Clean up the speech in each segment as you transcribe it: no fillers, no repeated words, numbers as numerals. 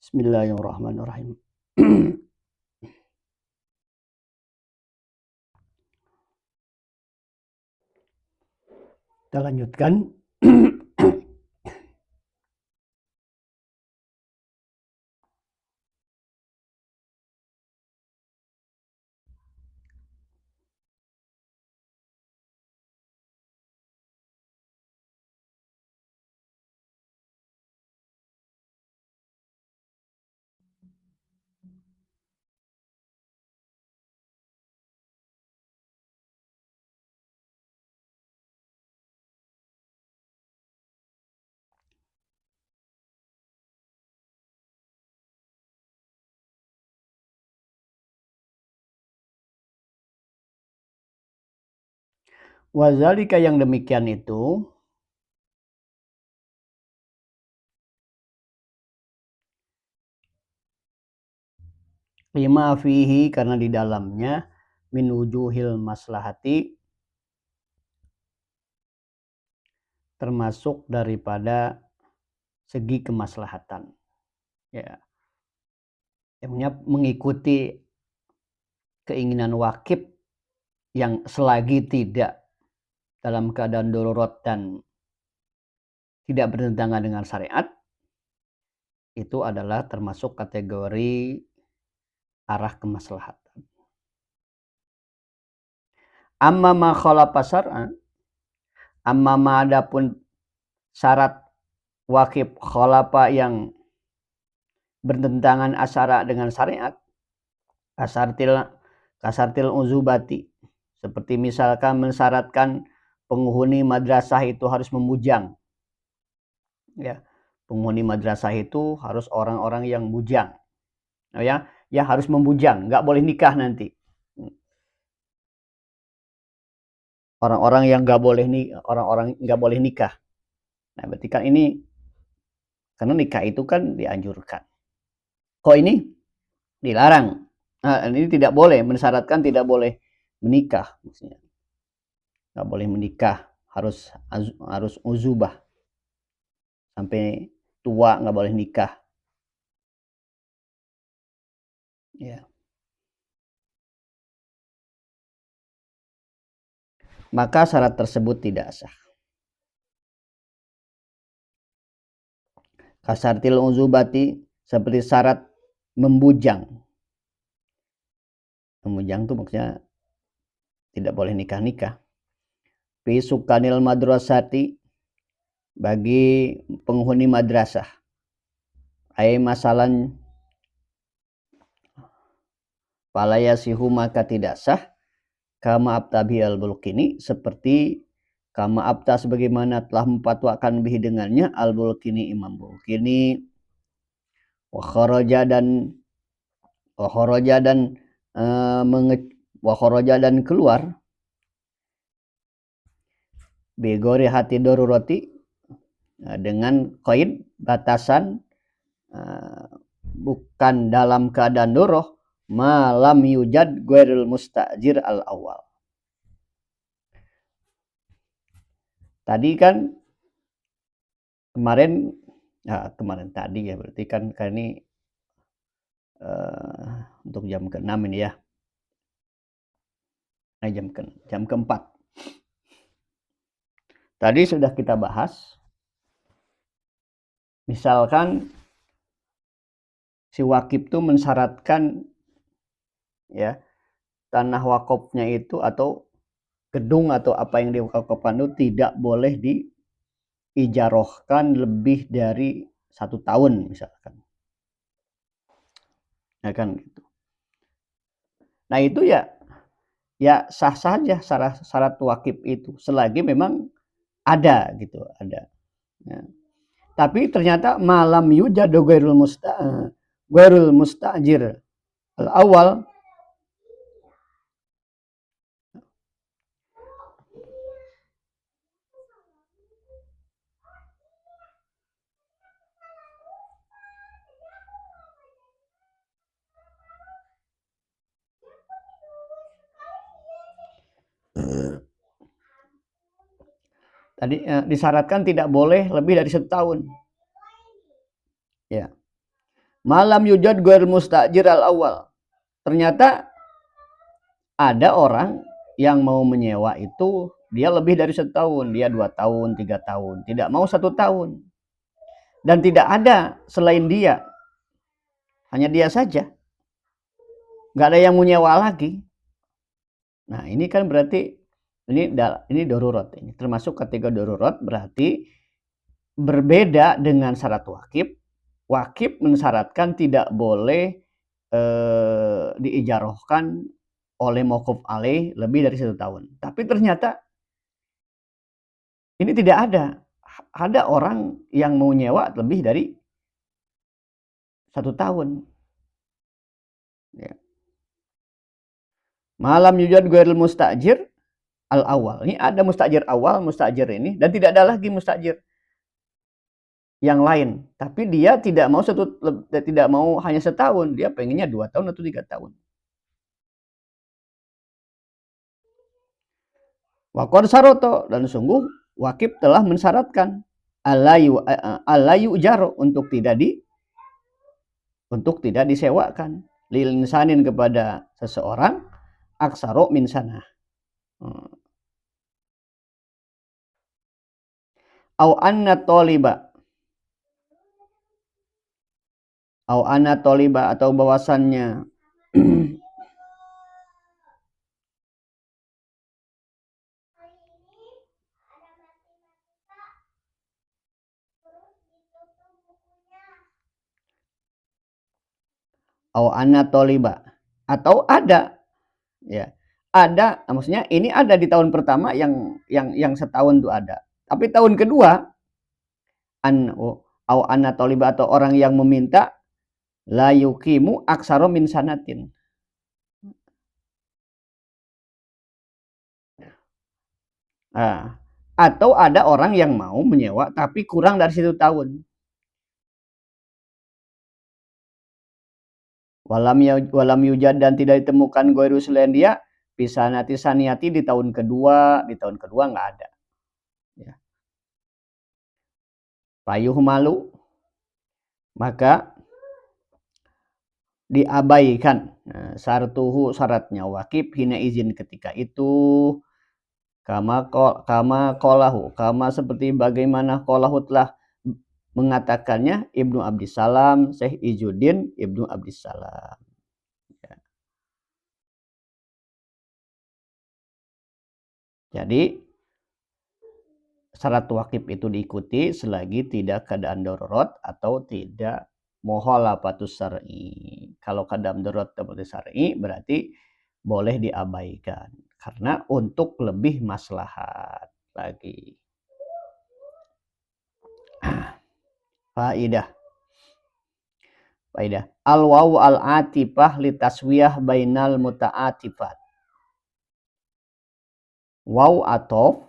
Bismillahirrahmanirrahim. Kita lanjutkan. Wazalika yang demikian itu lima fihi karena di dalamnya min wujuhil maslahati termasuk daripada segi kemaslahatan. Ya. Yang mengikuti keinginan wakib yang selagi tidak dalam keadaan darurat dan tidak bertentangan dengan syariat, itu adalah termasuk kategori arah kemaslahatan. Amma ma khalafa syar'a, amma ma adapun syarat wakib khalafa yang bertentangan asyara dengan syariat, kasartil uzubati, seperti misalkan mensyaratkan penghuni madrasah itu harus membujang. Ya, penghuni madrasah itu harus orang-orang yang bujang. Ya harus membujang, nggak boleh nikah nanti. Orang-orang yang nggak boleh nikah. Nah, berarti kan ini karena nikah itu kan dianjurkan. Kok ini dilarang? Nah, ini tidak boleh, mensyaratkan tidak boleh menikah, maksudnya. Nggak boleh menikah, harus uzubah. Sampai tua nggak boleh nikah. Ya. Maka syarat tersebut tidak sah. Kasartil uzubati, seperti syarat membujang. Membujang itu maksudnya tidak boleh nikah-nikah. Fi sukanil madrasati, bagi penghuni madrasah. Ai masalan falayasihu maka tidak sah kama abtabi al-Bulqini, seperti kama abta sebagaimana telah memfatwakan bihi dengannya al-Bulqini, Imam Bulqini, wa kharaja dan keluar bigori hati darurati, dengan qaid batasan bukan dalam keadaan doroh, malam yujad ghairul mustajir al awal. Tadi kan kemarin tadi ya, berarti kan ini untuk jam ke-6 ini ya. Jam ke-4. Tadi sudah kita bahas. Misalkan si wakib itu mensyaratkan ya tanah wakafnya itu atau gedung atau apa yang diwakafkan itu tidak boleh diijarohkan lebih dari 1 tahun misalkan. Ya kan gitu. Nah itu ya sah saja syarat wakib itu selagi memang ada gitu, ada. Ya. Tapi ternyata malam yujadu ghairul mustajir al-awal, tadi disyaratkan tidak boleh lebih dari 1 tahun. Ya. Malam yujad ghairul mustajir al awal. Ternyata ada orang yang mau menyewa itu dia lebih dari setahun, dia 2 tahun, 3 tahun, tidak mau 1 tahun. Dan tidak ada selain dia, hanya dia saja. Nggak ada yang mau nyewa lagi. Nah, ini kan berarti ini darurat, ini termasuk kategori darurat, berarti berbeda dengan syarat wakif. Wakif mensyaratkan tidak boleh diijarohkan oleh mauquf alaih lebih dari 1 tahun. Tapi ternyata ini tidak ada. Ada orang yang mau nyewa lebih dari 1 tahun. Ya. Malam yujad ghairul mustajir al awal. Ini ada mustajir awal, mustajir ini, dan tidak ada lagi mustajir yang lain. Tapi dia tidak mau hanya setahun, dia pengennya 2 tahun atau 3 tahun. Waqad saroto, dan sungguh wakif telah mensyaratkan alayu jaro untuk tidak disewakan lil insanin kepada seseorang aksaro min sana. Au anna toliba atau bahwasannya au anna toliba atau ada, ya, ada, maksudnya ini ada di tahun pertama yang setahun itu ada, tapi tahun kedua au anna toliba atau orang yang meminta la yukimu aksaro min sanatin. Nah, atau ada orang yang mau menyewa tapi kurang dari 1 tahun. Walam yujad, dan tidak ditemukan goiru selain dia bisanati saniyati di tahun kedua nggak ada. Ya. Payuh malu, maka diabaikan. Nah, sartuhu, syaratnya wakif hina izin ketika itu kama kolahu, kama seperti bagaimana kolahu telah mengatakannya Ibnu Abdissalam, Syekh Izuddin Ibnu Abdissalam. Ya. Jadi syarat wakif itu diikuti selagi tidak keadaan darurat atau tidak mukhalafatus syar'i. Kalau keadaan darurat seperti syar'i berarti boleh diabaikan karena untuk lebih maslahat lagi. Faidah. Al wawu al atifah li taswiyah bainal muta'atifat. Waw atof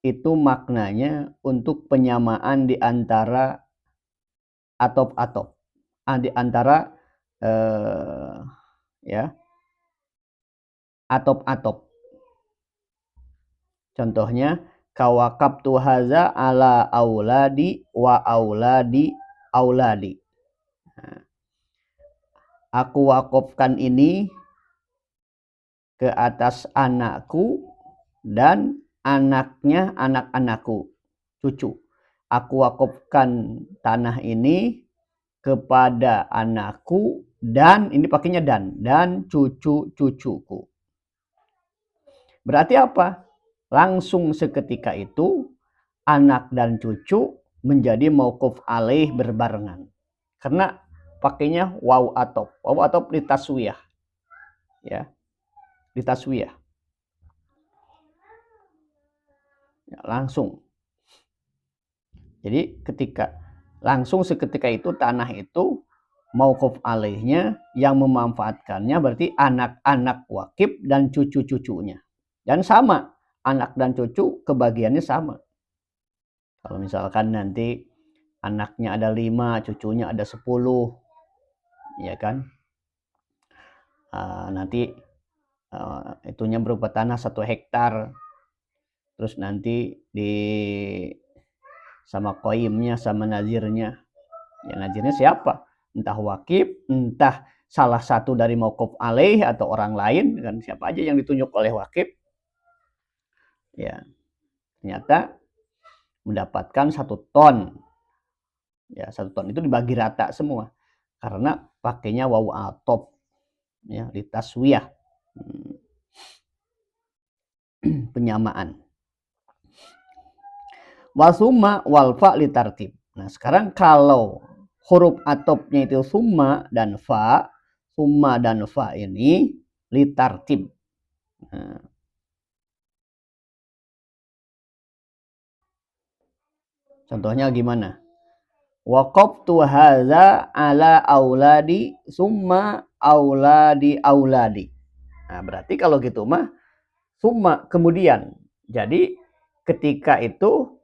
itu maknanya untuk penyamaan di antara atop-atop, di antara ya, atop-atop. Contohnya kawakabtu haza ala auladi wa auladi auladi. Nah, aku wakafkan ini ke atas anakku dan anaknya anak-anakku, cucu. Aku wakafkan tanah ini kepada anakku dan ini pakainya dan cucu-cucuku. Berarti apa? Langsung seketika itu anak dan cucu menjadi mauquf alaih berbarengan. Karena pakainya waw atop. Waw atop ditaswiyah. Ya. Ditaswiyah. Ya, langsung. Jadi langsung seketika itu tanah itu mauquf alaihnya yang memanfaatkannya berarti anak-anak wakif dan cucu-cucunya. Dan sama, anak dan cucu kebagiannya sama. Kalau misalkan nanti anaknya ada 5, cucunya ada 10, ya kan? Nanti itunya berupa tanah 1 hektar. Terus nanti sama koimnya, sama nazirnya. Ya nazirnya siapa? entah wakif, entah salah satu dari mauquf alaih atau orang lain, kan siapa aja yang ditunjuk oleh wakif, ya ternyata mendapatkan 1 ton. Ya, 1 ton itu dibagi rata semua karena pakainya wawu atop, ya, litaswiyah, penyamaan. Wasumma wal fa litartib. Nah, sekarang kalau huruf atopnya itu summa dan fa ini litartib. Nah, contohnya gimana? Waqaftu hadza ala auladi summa auladi. Nah, berarti kalau gitu mah summa kemudian. Jadi ketika itu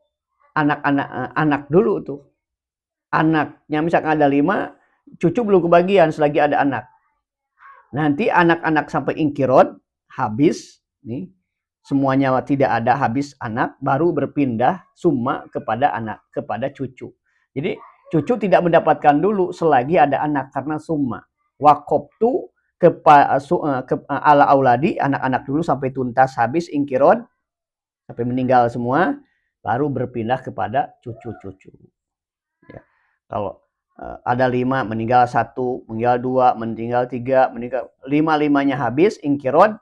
anak dulu tuh. Anaknya misalkan ada 5, cucu belum kebagian selagi ada anak. Nanti anak-anak sampai ingkirot habis nih, semuanya tidak ada, habis anak, baru berpindah summa kepada anak, kepada cucu. Jadi cucu tidak mendapatkan dulu selagi ada anak karena summa. Waqaftu ala auladi, anak-anak dulu sampai tuntas habis ingkirot, sampai meninggal semua, baru berpindah kepada cucu-cucu. Ya. Kalau ada 5, meninggal 1, meninggal 2, meninggal 3, meninggal 5-5-nya habis ingkirot,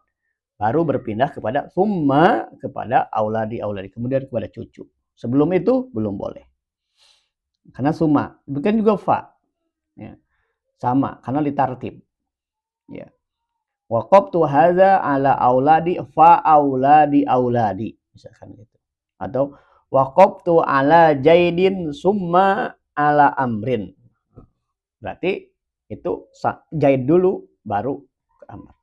baru berpindah kepada summa, kepada auladi, kemudian kepada cucu. Sebelum itu belum boleh. Karena summa, bukan juga fa. Ya. Sama, karena litartib. Ya. Waqaftu hadza ala auladi fa auladi. Misalkan gitu. Atau waqaftu ala jaidin summa ala amrin. Berarti itu Zaid dulu baru ke Amr.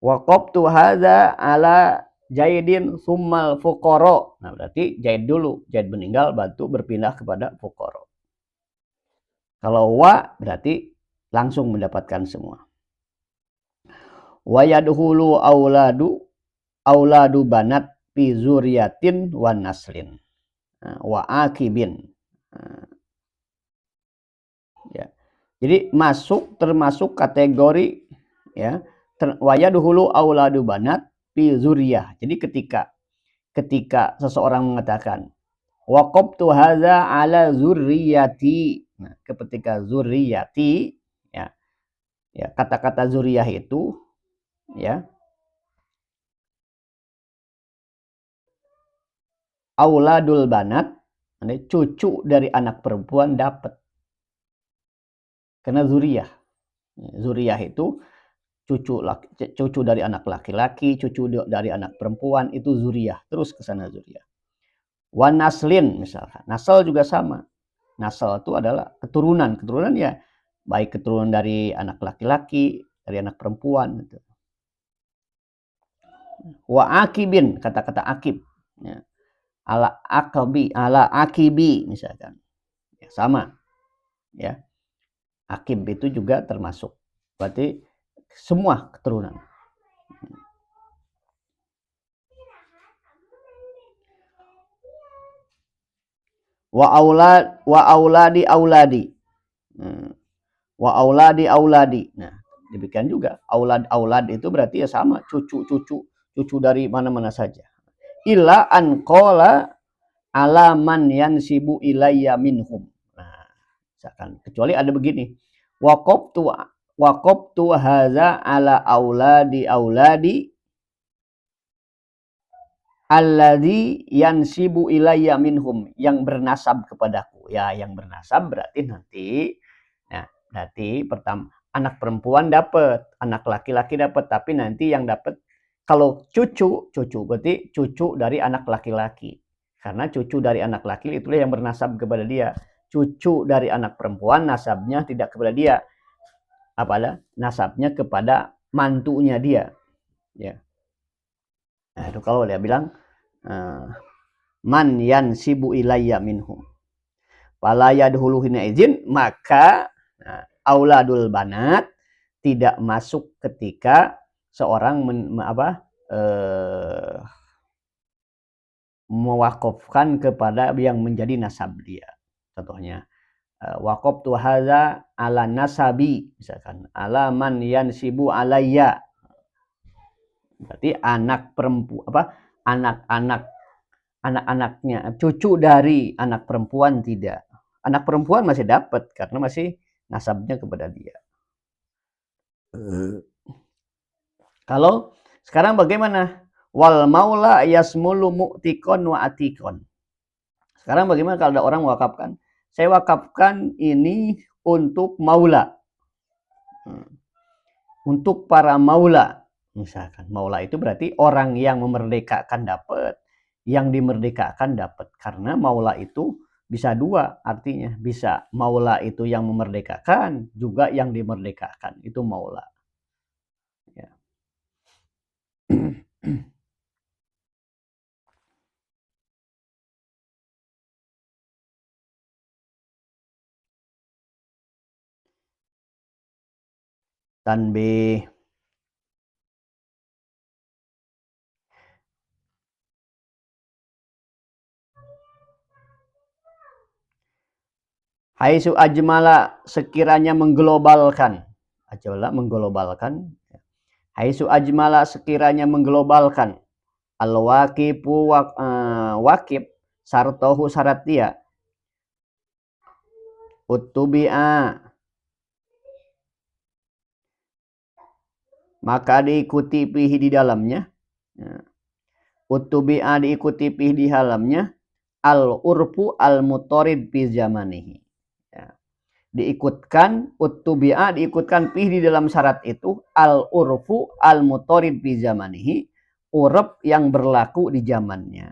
Waqaftu hadza ala Zaidin summal fuqara. Nah, berarti Zaid dulu, Zaid meninggal batu berpindah kepada fuqara. Kalau wa berarti langsung mendapatkan semua. Wa yadhulu auladu banat fi zuriyatin wa naslin. Wa akibin. Ya. Jadi termasuk kategori, ya, waya dahulu auladu banat fi zuriyah. Jadi ketika seseorang mengatakan waqaftu hadza ala zurriyati. Nah, ketika zurriyati, ya. Ya, kata-kata zuriyah itu, ya, auladul banat, cucu dari anak perempuan dapat. Karena zuriyah. Zuriyah itu cucu dari anak laki-laki, cucu dari anak perempuan, itu zuriyah. Terus ke sana zuriyah. Wan naslin misalkan. Nasal juga sama. Nasal itu adalah keturunan. Keturunan ya baik keturunan dari anak laki-laki, dari anak perempuan gitu. Wa akibin, kata-kata akib. Ya. Ala akibi misalkan. Ya, sama. Ya. Akib itu juga termasuk. Berarti semua keturunan. Wa auladi. Wa auladi. Nah, demikian juga aulad itu berarti ya sama, cucu dari mana-mana saja. Illa an qala ala man yansibu ilayya minhum. Nah, misalkan kecuali ada begini. Waqaftu hadza ala auladi alladzi yansibu ilayya minhum, yang bernasab kepadaku. Ya, yang bernasab berarti nanti pertama anak perempuan dapat, anak laki-laki dapat, tapi nanti yang dapat kalau cucu berarti cucu dari anak laki-laki. Karena cucu dari anak laki itulah yang bernasab kepada dia. Cucu dari anak perempuan nasabnya tidak kepada dia. Apalah? Nasabnya kepada mantunya dia. Ya. Nah, itu kalau dia bilang man yansibu ilayya minhum. Fala yadkhulu hina izin, maka auladul banat tidak masuk ketika seorang mewakafkan kepada yang menjadi nasab dia. Contohnya, waqaftu hadza ala nasabi, misalkan, ala man yansibu alayya. Berarti anak perempuan, anak-anaknya, cucu dari anak perempuan tidak. Anak perempuan masih dapat karena masih nasabnya kepada dia. Kalau sekarang bagaimana? Wal maula yasmulu mu'tikon wa atikon. Sekarang bagaimana kalau ada orang mewakafkan? Saya wakafkan ini untuk maula. Untuk para maula. Misalkan maula itu berarti orang yang memerdekakan dapat, yang dimerdekakan dapat. Karena maula itu bisa dua artinya. Bisa maula itu yang memerdekakan, juga yang dimerdekakan. Itu maula. Ya. Tanbih. Haitsu ajmala, sekiranya menglobalkan. Ajmala mengglobalkan. Haitsu ajmala, sekiranya mengglobalkan. Al-waqifu waqib sartohu syarat dia. Uttubi'a, maka diikuti pihi di dalamnya. Uttubi'a, diikuti pihi di dalamnya. Al-urfu al-mutorid fi zamanihi. Ya. Diikutkan, uttubi'a, diikutkan pihi di dalam syarat itu. Al-urfu al-mutorid fi zamanihi. Urep yang berlaku di zamannya.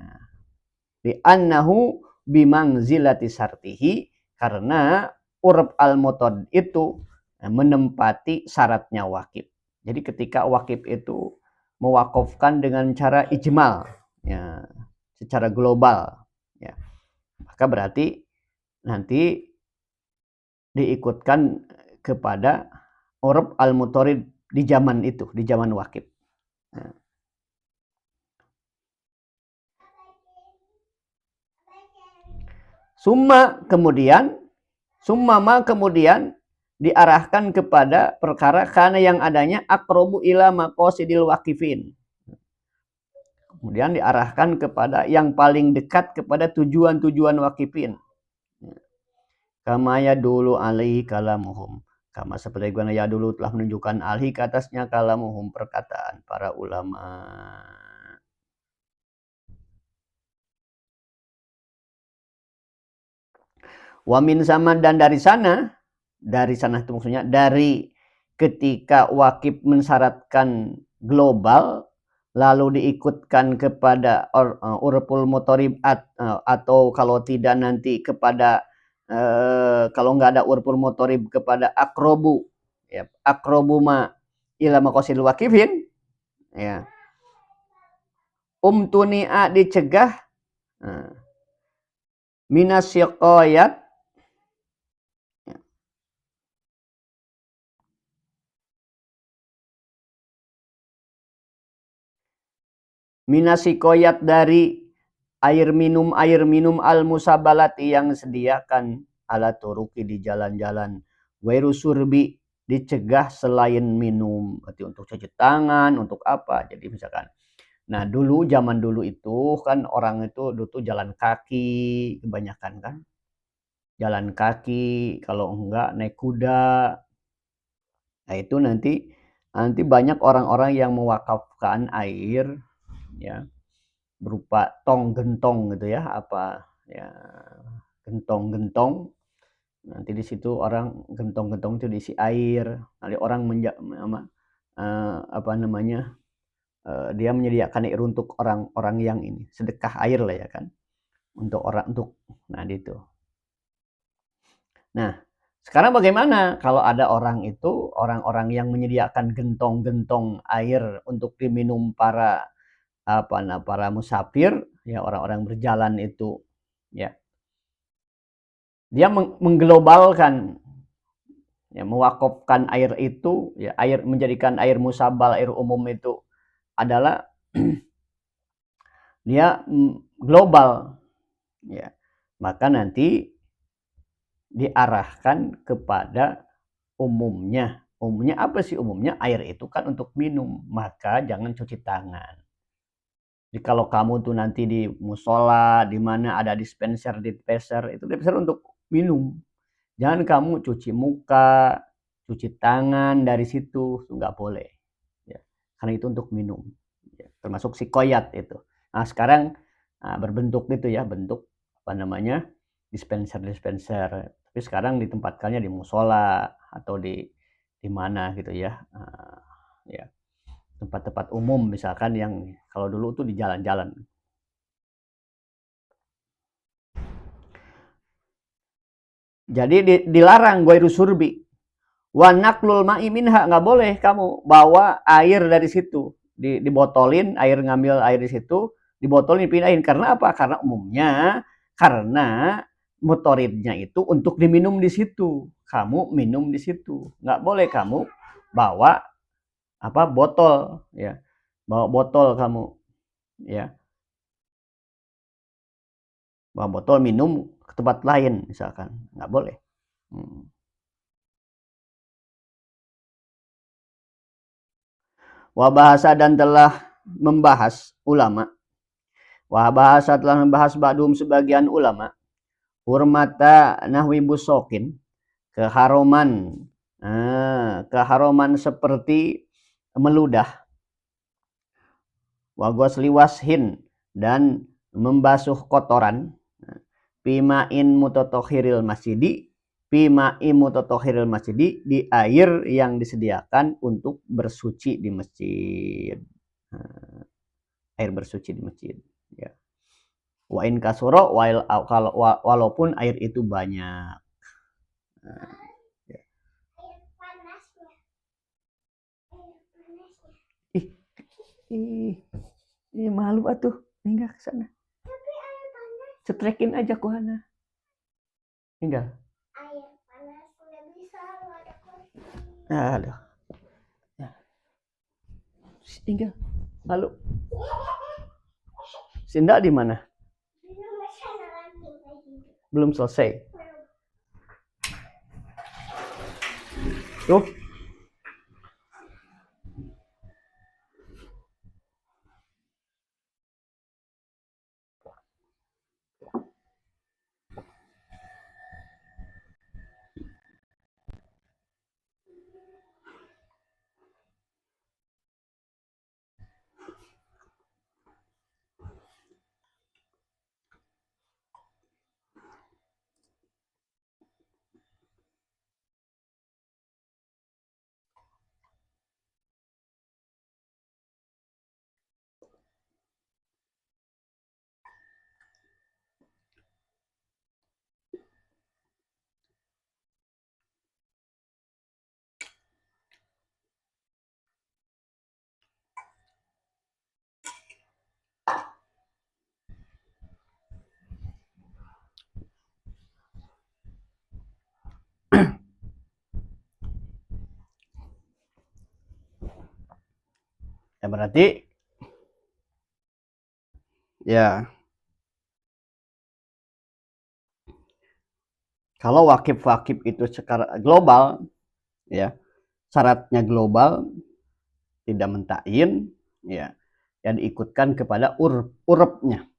Di annahu bimangzilati syartihi, karena urep al-mutod itu menempati syaratnya wakif. Jadi ketika wakif itu mewakafkan dengan cara ijmal, ya, secara global, ya, maka berarti nanti diikutkan kepada urep al-mutorid di zaman itu, di zaman wakif. Nah. Summa kemudian diarahkan kepada perkara karena yang adanya aqrabu ila maqasidil waqifin. Kemudian diarahkan kepada yang paling dekat kepada tujuan-tujuan waqifin. Kama ya dulu alaihi kalamuhum. Kama seperti ya dulu telah menunjukkan alhi ke atasnya kalamuhum, perkataan para ulama. Wamin zaman, dan dari sana itu maksudnya dari ketika wakif mensyaratkan global lalu diikutkan kepada urful mutorib atau kalau tidak nanti kepada kalau nggak ada urful mutorib kepada akrobu, ya, akrobu ma ila maqasidil wakifin, ya, tuni'a, dicegah minasyiqayat, minasikoyat, dari air minum al-musabalati yang sediakan ala turuki di jalan-jalan, wairu surbi, dicegah selain minum, berarti untuk cuci tangan, untuk apa. Jadi misalkan, nah dulu zaman dulu itu kan orang itu dulu jalan kaki kebanyakan kan, jalan kaki, kalau enggak naik kuda. Nah itu nanti banyak orang-orang yang mewakafkan air, ya, berupa tong gentong gitu ya, apa ya, gentong-gentong. Nanti di situ orang gentong-gentong itu diisi air. Nanti orang dia menyediakan air untuk orang-orang yang ini sedekah air lah ya kan, untuk nah itu. Nah sekarang bagaimana kalau ada orang-orang yang menyediakan gentong-gentong air untuk diminum para musafir, ya, orang-orang berjalan itu, ya, dia mengglobalkan, ya, mewakafkan air itu, ya, air, menjadikan air musabal, air umum itu adalah dia global, ya, maka nanti diarahkan kepada umumnya. Umumnya apa sih umumnya? Air itu kan untuk minum, maka jangan cuci tangan. Jadi kalau kamu tuh nanti di musola, di mana ada dispenser itu dispenser untuk minum. Jangan kamu cuci muka, cuci tangan dari situ, nggak boleh. Ya, karena itu untuk minum. Ya, termasuk si koyat itu. Nah sekarang berbentuk gitu ya, bentuk apa namanya dispenser. Tapi sekarang ditempatkannya di musola atau di mana gitu ya. Ya tempat-tempat umum misalkan yang kalau dulu tuh di jalan-jalan. Jadi dilarang gue surbi. Wanaklul ma'i minha, nggak boleh kamu bawa air dari situ. Dibotolin, ngambil air di situ, dibotolin, pindahin. Karena apa? Karena umumnya, karena motoridnya itu untuk diminum di situ. Kamu minum di situ. Nggak boleh kamu bawa apa botol, ya. Bawa botol kamu, ya. Bawa botol minum ke tempat lain, misalkan. Nggak boleh. Wabahasa dan telah membahas ulama. Wabahasa telah membahas ba'dum sebagian ulama. Hurmata nahwi busokin. Keharuman. Keharuman seperti meludah. Wagosli washin. Dan membasuh kotoran. Pimain mutotohiril masjidi. Pimain mutotohiril masjidi. Di air yang disediakan untuk bersuci di masjid. Air bersuci di masjid. Ya. Wa in kasuro walaupun air itu banyak. Nah, ya. Ih, malu atuh. Enggak ke sana. Cetrekin aja ke sana. Enggak. Air panas enggak bisa, ada kursi. Aduh. Ya. Enggak. Malu. Sinda di mana? Belum selesai. Tuh. Ya berarti ya kalau wakif itu secara global ya syaratnya global tidak mentain ya yang diikutkan kepada urupnya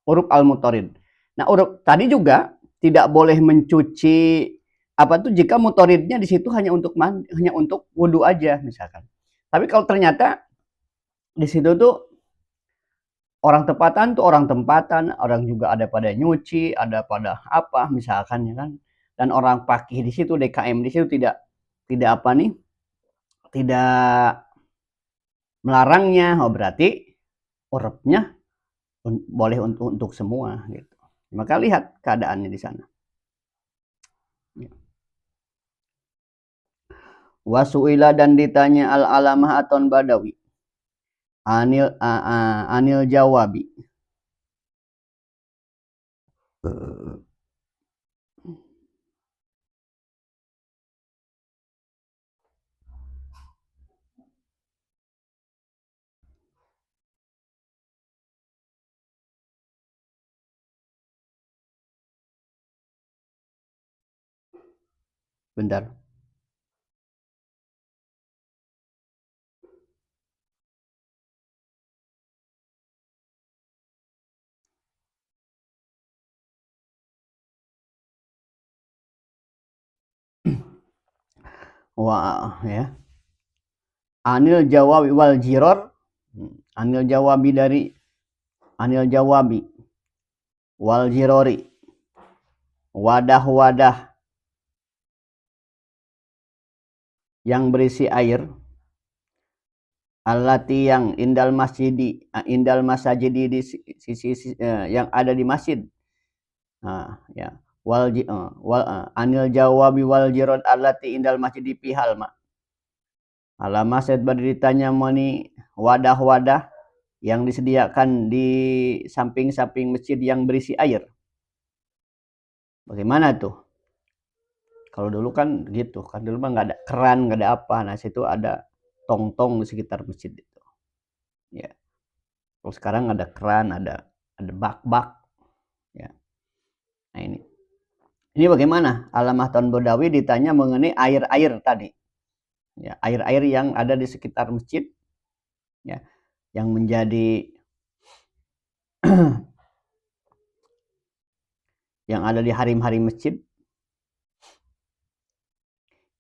urup al-mutorid. Nah urup tadi juga tidak boleh mencuci apa tuh jika mutoridnya di situ hanya untuk hanya untuk wudhu aja misalkan. Tapi kalau ternyata di situ tuh orang tempatan, orang juga ada pada nyuci, ada pada apa misalkan ya kan. Dan orang pakih di situ DKM di situ tidak apa nih? Tidak melarangnya. Oh berarti urupnya boleh untuk semua gitu. Maka lihat keadaannya di sana. Wasuila dan ditanya al-alamah aton badawi. Anil jawabi. Bentar. Wah, ya. Anil jawabi wal jiror. Anil jawabi dari anil jawabi wal jirori. Wadah-wadah yang berisi air, allati yang indal masajidi di sisi yang ada di masjid. Ya. Anil jawabi wal jirod allati indal masjidi pihal ma. Alama set ditanya moni wadah-wadah yang disediakan di samping-samping masjid yang berisi air. Bagaimana tuh? Kalau dulu kan gitu, kan dulu mah nggak ada keran, nggak ada apa. Nah, situ ada tong-tong di sekitar masjid itu. Ya. Kalau sekarang ada keran, ada bak-bak. Ya. Nah ini. Ini bagaimana? Alamah Tahun Bodawi ditanya mengenai air-air tadi. Ya, air-air yang ada di sekitar masjid. Ya, yang menjadi yang ada di harim-harim masjid.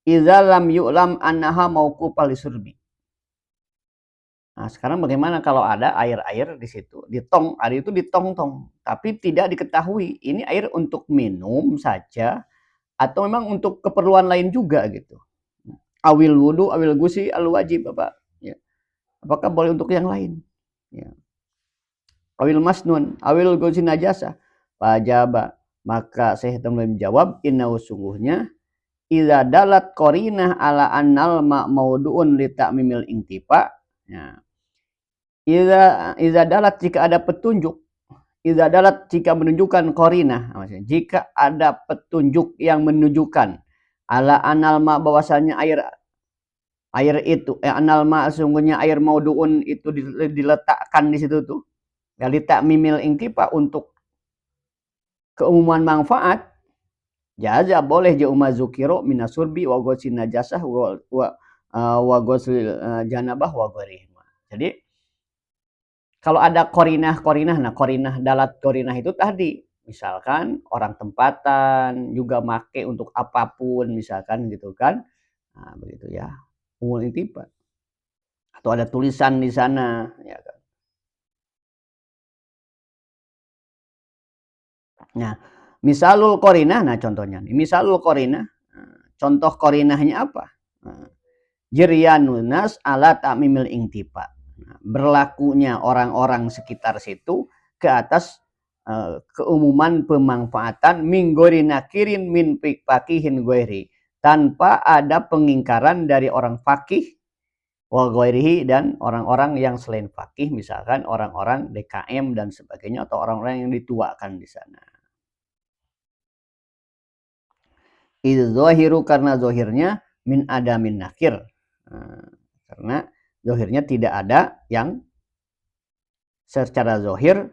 Idza lam yu'lam annaha mauqufah lisurbi. Nah, sekarang bagaimana kalau ada air-air di situ, di tong, air itu di tong-tong, tapi tidak diketahui ini air untuk minum saja atau memang untuk keperluan lain juga gitu. Awil wudu, awil gusi, al wajib apa? Ya. Apakah boleh untuk yang lain? Ya. Awil masnun, awil gusi najasa. Fajaba, maka Syekh Tamim menjawab, inna sungguhnya idza dalat qarinah ala annal ma mauduun li ta'mimil intifa. Ya. Idza dalat jika ada petunjuk, idza dalat jika menunjukkan qarinah, maksudnya jika ada petunjuk yang menunjukkan ala anal ma bahwasanya air itu anal ma sungguhnya air mauduun itu diletakkan di situ tuh. Ya litakmimil intifa untuk keumuman manfaat. Jaza boleh je umazukiro minasurbi wa ghuslin najasah wa ghuslil janabah wa ghairihima. Jadi kalau ada korinah, nah korinah dalat korinah itu tadi, misalkan orang tempatan juga make untuk apapun, misalkan gitu kan, nah begitu ya, umul intifa. Atau ada tulisan di sana, ya kan. Nah, misalul korinah, nah contohnya nih, misalul korinah, contoh korinahnya apa? Jiryanunas ala ta'mimil intifa. Berlakunya orang-orang sekitar situ ke atas keumuman pemanfaatan minggori nakirin min fakihin goiri, tanpa ada pengingkaran dari orang fakih wa goirihi dan orang-orang yang selain fakih, misalkan orang-orang DKM dan sebagainya atau orang-orang yang dituakan di sana. Idz zahiru karena zahirnya min adamin nakir. Karena zahirnya tidak ada yang secara zahir,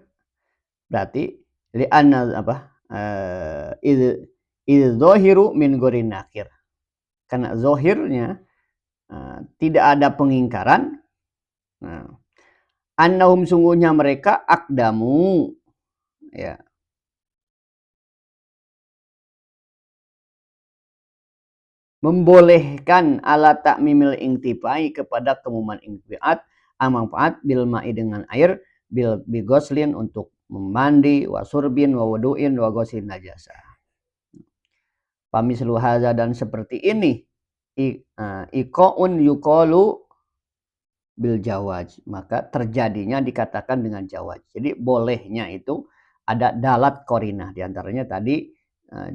berarti li'anna apa idz zahiru min ghairi nakir. Karena zahirnya tidak ada pengingkaran. Annahum sungguhnya mereka akdamu, ya, membolehkan ala ta'mimil intifai kepada keumuman intifaat manfaat bil ma'i dengan air, bil bigoslin untuk memandi, wasurbin wa wudu'in wa ghuslin najasa. Pamislu hadza dan seperti ini iqaun yuqalu bil jawaz, maka terjadinya dikatakan dengan jawaz. Jadi bolehnya itu ada dalat korinah, diantaranya tadi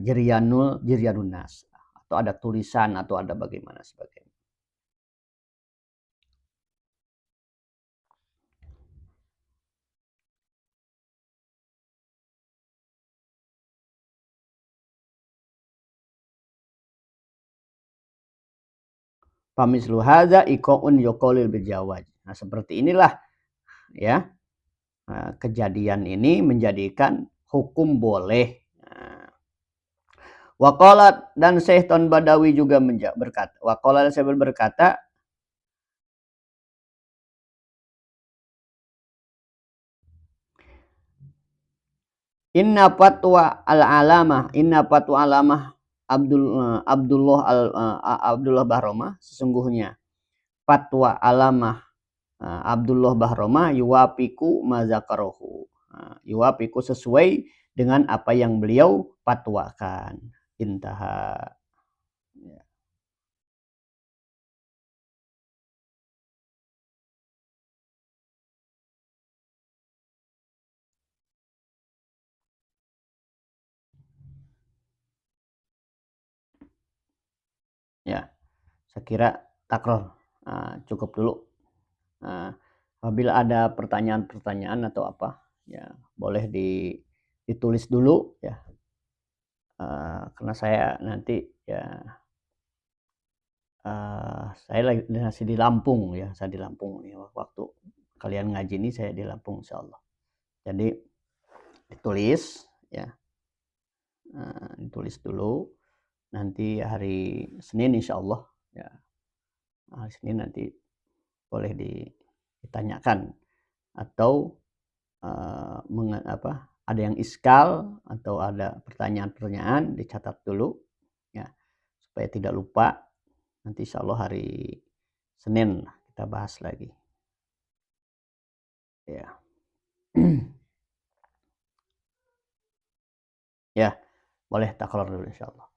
jiryanun nas, atau ada tulisan atau ada bagaimana sebagainya. Pamislu hadza iqaun yuqalil bil jawaz. Nah, seperti inilah ya, kejadian ini menjadikan hukum boleh. Waqalat dan Syaikhun Badawi juga berkata. Waqalat saya berkata, inna fatwa alamah Abdullah Bahroma, sesungguhnya fatwa alamah Abdullah Bahroma yuwafiku mazakarohu, yuwafiku sesuai dengan apa yang beliau fatwakan. Intaha. Ya, saya kira takror cukup dulu. Apabila ada pertanyaan-pertanyaan atau apa, ya boleh ditulis dulu ya. Karena saya nanti ya saya lagi masih di Lampung ya, saya di Lampung nih waktu kalian ngaji ini saya di Lampung insyaallah. Jadi ditulis ya, ditulis dulu. Nanti hari Senin insyaallah ya, hari Senin nanti boleh ditanyakan atau ada yang iskal atau ada pertanyaan-pertanyaan dicatat dulu ya supaya tidak lupa. Nanti insya Allah hari Senin kita bahas lagi ya. Ya boleh takror dulu insya Allah.